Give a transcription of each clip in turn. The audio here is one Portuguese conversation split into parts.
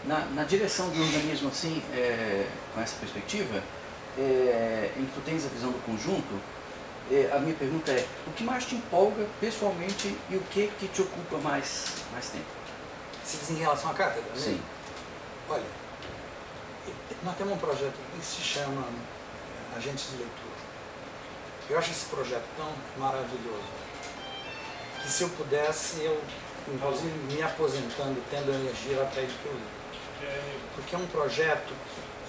Na direção do organismo, assim, com essa perspectiva, em que tu tens a visão do conjunto, a minha pergunta é, o que mais te empolga pessoalmente e o que te ocupa mais tempo? Você diz em relação à cátedra? Né? Sim. Olha, nós temos um projeto que se chama Agentes de Leitura. Eu acho esse projeto tão maravilhoso que se eu pudesse, eu, inclusive me aposentando, tendo energia lá para ele que eu li. Porque é um projeto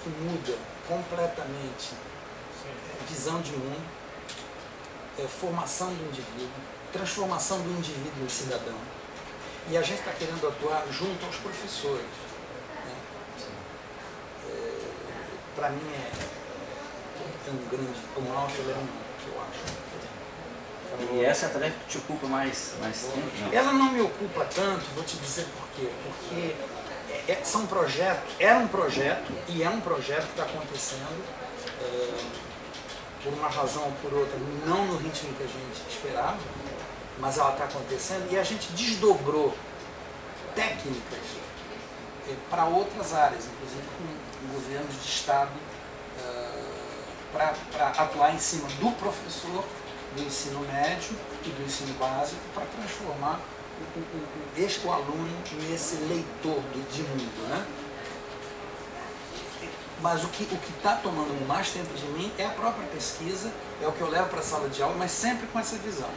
que muda completamente visão de mundo, formação do indivíduo, transformação do indivíduo em cidadão. E a gente está querendo atuar junto aos professores. Né? Para mim é um grande, o maior fileirão que eu acho. E essa é a tarefa que te ocupa mais tempo? Não? Ela não me ocupa tanto, vou te dizer por quê. Porque são projetos, era um projeto e é um projeto que está acontecendo por uma razão ou por outra, não no ritmo que a gente esperava, mas ela está acontecendo e a gente desdobrou técnicas para outras áreas, inclusive com governos de Estado, para atuar em cima do professor do ensino médio e do ensino básico para transformar o aluno nesse leitor de mundo, né? Mas o que está tomando mais tempo de mim é a própria pesquisa, é o que eu levo para a sala de aula, mas sempre com essa visão.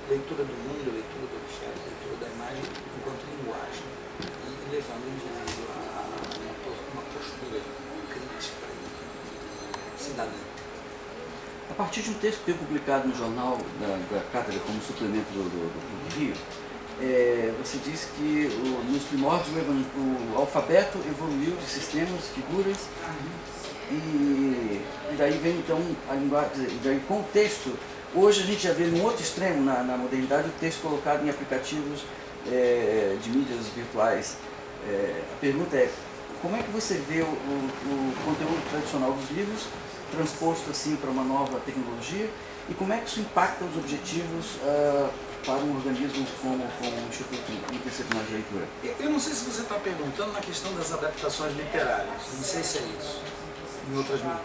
Leitura do mundo, leitura do objeto, leitura da imagem enquanto linguagem, e levando o indivíduo a uma postura crítica e cidadã. A partir de um texto teu publicado no jornal da Cátedra como suplemento do Rio, você disse que nos primórdios o alfabeto evoluiu de sistemas, figuras, e daí vem então a linguagem, e daí com o texto, hoje a gente já vê num outro extremo na modernidade o texto colocado em aplicativos de mídias virtuais. A pergunta é, como é que você vê o conteúdo tradicional dos livros transposto assim para uma nova tecnologia e como é que isso impacta os objetivos para um organismo como o Instituto Interdisciplinar de Leitura? Eu não sei se você está perguntando na questão das adaptações literárias, não sei se é isso, em outras mídias.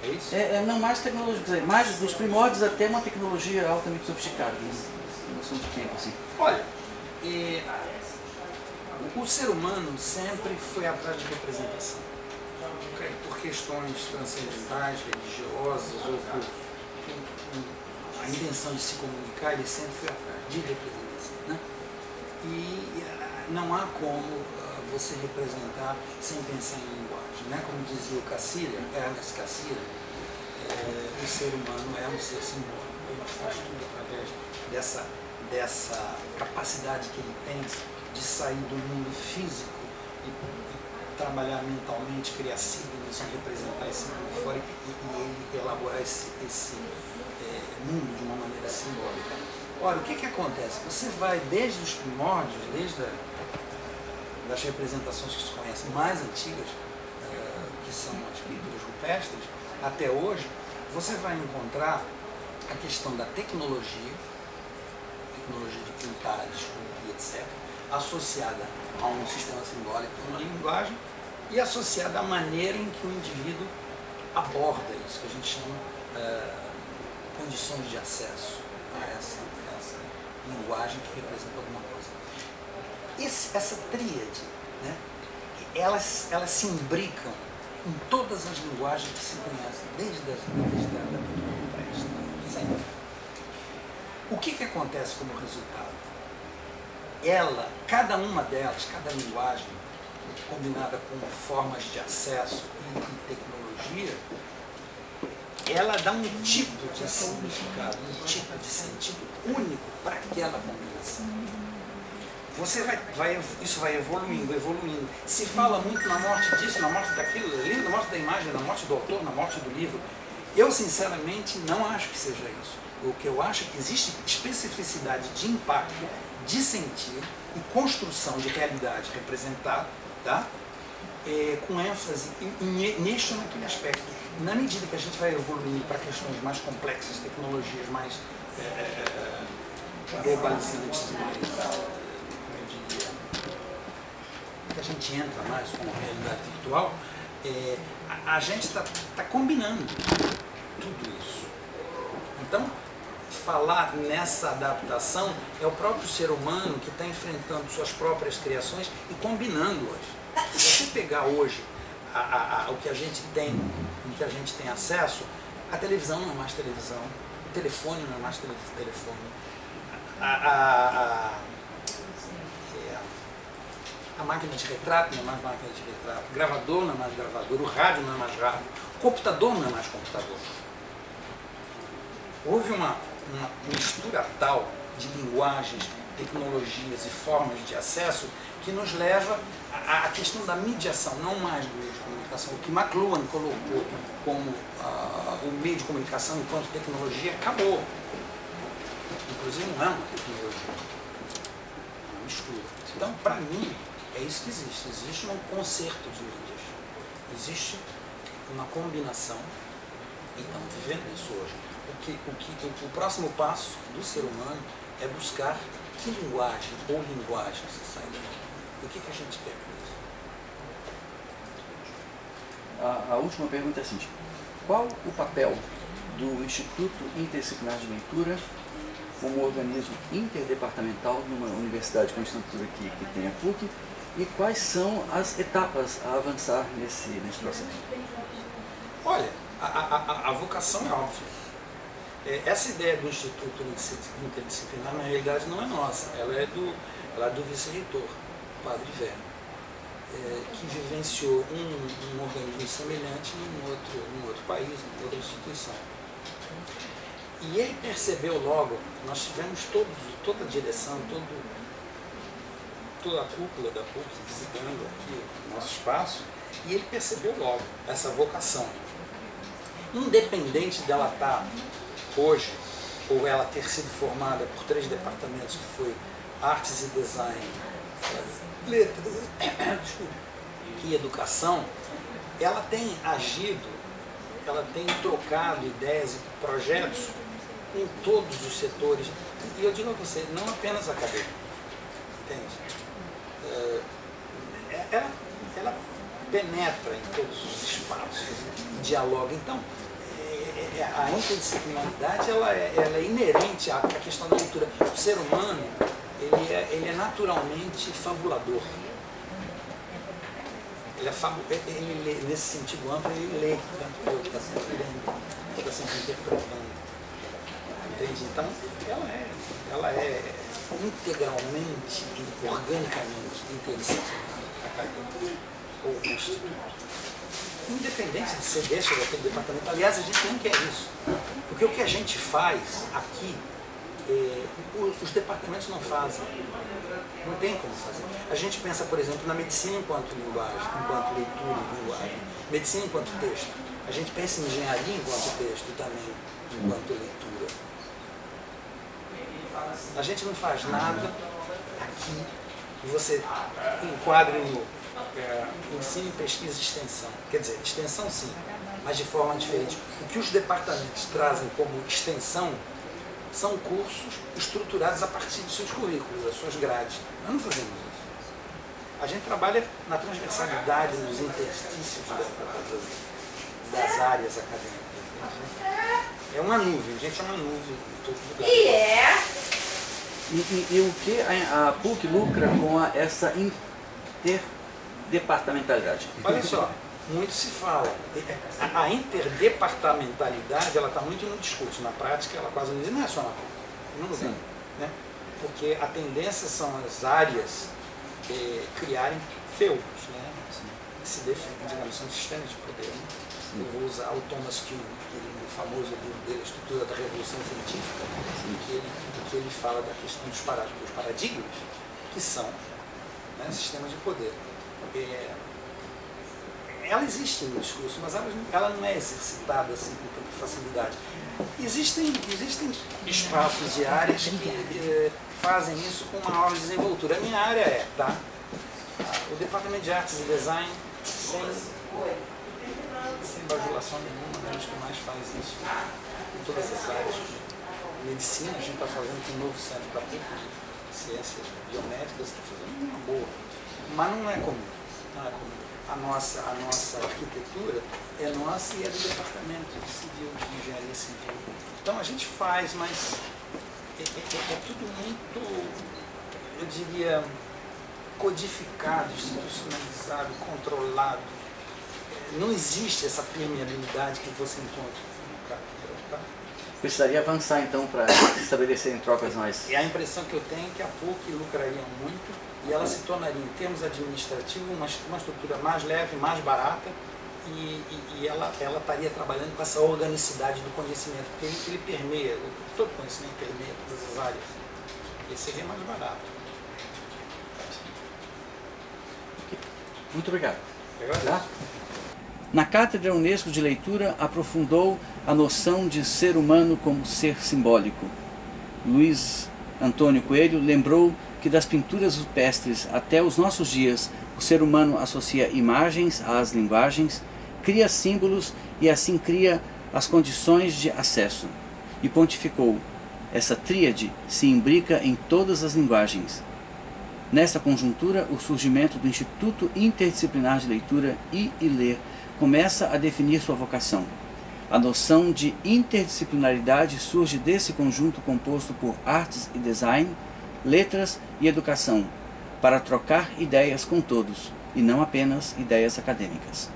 É isso? Não mais tecnologia, mais dos primórdios até uma tecnologia altamente sofisticada, em noção de tempo, assim. Olha, o ser humano sempre foi atrás de representação. Por questões transcendentais, religiosas, ou por a intenção de se comunicar, ele sempre foi atrás de representação. Né? E não há como você representar sem pensar em linguagem. Né? Como dizia o Cassirer, Ernest Cassirer, o ser humano é um ser simbólico. Ele faz tudo através dessa capacidade que ele tem de sair do mundo físico e trabalhar mentalmente, criar signos e representar esse mundo fora e ele elaborar esse mundo de uma maneira simbólica. Ora, o que acontece? Você vai desde os primórdios, desde das representações que se conhecem mais antigas, que são as pinturas rupestres, até hoje, você vai encontrar a questão da tecnologia de pintar, de esculpir, etc., associada a um sistema simbólico, uma linguagem, e associada à maneira em que o indivíduo aborda isso, que a gente chama condições de acesso a essa linguagem que representa alguma coisa. Essa tríade, né, elas se imbricam em todas as linguagens que se conhecem, desde a pintura rupestre, sempre. O que acontece como resultado? Cada uma delas, cada linguagem, combinada com formas de acesso e tecnologia, ela dá um tipo de significado, um tipo de sentido único para aquela combinação. Isso vai evoluindo. Se fala muito na morte disso, na morte daquilo, na morte da imagem, na morte do autor, na morte do livro. Eu, sinceramente, não acho que seja isso. O que eu acho é que existe especificidade de impacto, de sentir e construção de realidade representada, tá? Com ênfase neste ou naquele aspecto. Na medida que a gente vai evoluindo para questões mais complexas, tecnologias mais globalizantes, mais, como eu diria, que a gente entra mais com a realidade virtual, a gente está combinando tudo isso. Então, falar nessa adaptação é o próprio ser humano que está enfrentando suas próprias criações e combinando-as. Se você pegar hoje o que a gente tem, o que a gente tem acesso, a televisão não é mais televisão, o telefone não é mais telefone, a máquina de retrato não é mais máquina de retrato, o gravador não é mais gravador, o rádio não é mais rádio, o computador não é mais computador. Houve uma mistura tal de linguagens, tecnologias e formas de acesso que nos leva à questão da mediação, não mais do meio de comunicação. O que McLuhan colocou como o meio de comunicação enquanto tecnologia acabou. Inclusive não é uma tecnologia, é uma mistura. Então, para mim, é isso que existe. Existe um concerto de mídias. Existe uma combinação. E estamos vivendo isso hoje. O próximo passo do ser humano é buscar que linguagem ou linguagens se sai daqui. O que a gente quer com isso? A última pergunta é a seguinte: qual o papel do Instituto Interdisciplinar de Leitura como organismo interdepartamental numa universidade com a estrutura que tem a PUC, e quais são as etapas a avançar nesse processo? Olha, a vocação é óbvia. Essa ideia do Instituto Interdisciplinar, na realidade, não é nossa. Ela é do vice-reitor, o Padre Werner, que vivenciou um organismo semelhante num outro país, em outra instituição. E ele percebeu logo, nós tivemos toda a direção, toda a cúpula da PUC visitando aqui o nosso espaço, e ele percebeu logo essa vocação. Independente dela estar hoje, ou ela ter sido formada por 3 departamentos, que foi Artes e Design, Letras e Educação, ela tem agido, ela tem trocado ideias e projetos em todos os setores. E eu digo a você, não apenas acadêmico, entende? Ela penetra em todos os espaços, dialoga. Então, a interdisciplinaridade ela é inerente à questão da leitura. O ser humano ele é naturalmente fabulador. Ele, nesse sentido amplo, ele lê, está sempre lendo, está sempre interpretando. Entende? Então, ela é integralmente, organicamente interdisciplinar, acadêmica ou instituto. Independente de ser desse ou daquele departamento. Aliás, a gente não quer isso. Porque o que a gente faz aqui, os departamentos não fazem. Não tem como fazer. A gente pensa, por exemplo, na medicina enquanto linguagem, enquanto leitura e linguagem. Medicina enquanto texto. A gente pensa em engenharia enquanto texto também, enquanto leitura. A gente não faz nada aqui que você enquadre no ensino, pesquisa e extensão. Quer dizer, extensão sim, mas de forma diferente. O que os departamentos trazem como extensão são cursos estruturados a partir dos seus currículos, das suas grades. Nós não fazemos isso. A gente trabalha na transversalidade, nos interstícios das áreas acadêmicas. É uma nuvem, a gente é uma nuvem em todo lugar. E o que a PUC lucra com essa interdepartamentalidade? Olha só, muito se fala. A interdepartamentalidade ela está muito no discurso, na prática ela quase não é só na PUC, não lugar, né? Porque a tendência são as áreas criarem feudos, né? Se definem, digamos, são sistemas de poder. Né? Eu vou usar o Thomas Kuhn, no famoso livro dele, A Estrutura da Revolução Científica, em que ele fala da questão dos paradigmas, que são, né, sistemas de poder. Ela existe no discurso, mas ela não é exercitada assim com tanta facilidade. Existem espaços e áreas que fazem isso com maior desenvoltura. A minha área o Departamento de Artes e Design, sem bajulação nenhuma, é os que mais faz isso em todas as áreas. Medicina, a gente está fazendo com um novo centro da PUC de ciências biomédicas, está fazendo uma boa. Mas não é comum. Não é comum. A nossa arquitetura é nossa e é do departamento civil, de engenharia civil. Então a gente faz, mas é tudo muito, eu diria, codificado, institucionalizado, controlado. Não existe essa permeabilidade que você encontra no cátedra. Tá? Precisaria avançar então para estabelecerem trocas mais. E a impressão que eu tenho é que a PUC lucraria muito e ela se tornaria, em termos administrativos, uma estrutura mais leve, mais barata e ela estaria trabalhando com essa organicidade do conhecimento, porque ele permeia, todo conhecimento permeia todas as áreas. E seria mais barato. Muito obrigado. Tá? Na Cátedra Unesco de Leitura, aprofundou a noção de ser humano como ser simbólico. Luiz Antônio Coelho lembrou que das pinturas rupestres até os nossos dias, o ser humano associa imagens às linguagens, cria símbolos e assim cria as condições de acesso. E pontificou: essa tríade se imbrica em todas as linguagens. Nesta conjuntura, o surgimento do Instituto Interdisciplinar de Leitura I&LER começa a definir sua vocação. A noção de interdisciplinaridade surge desse conjunto composto por artes e design, letras e educação, para trocar ideias com todos, e não apenas ideias acadêmicas.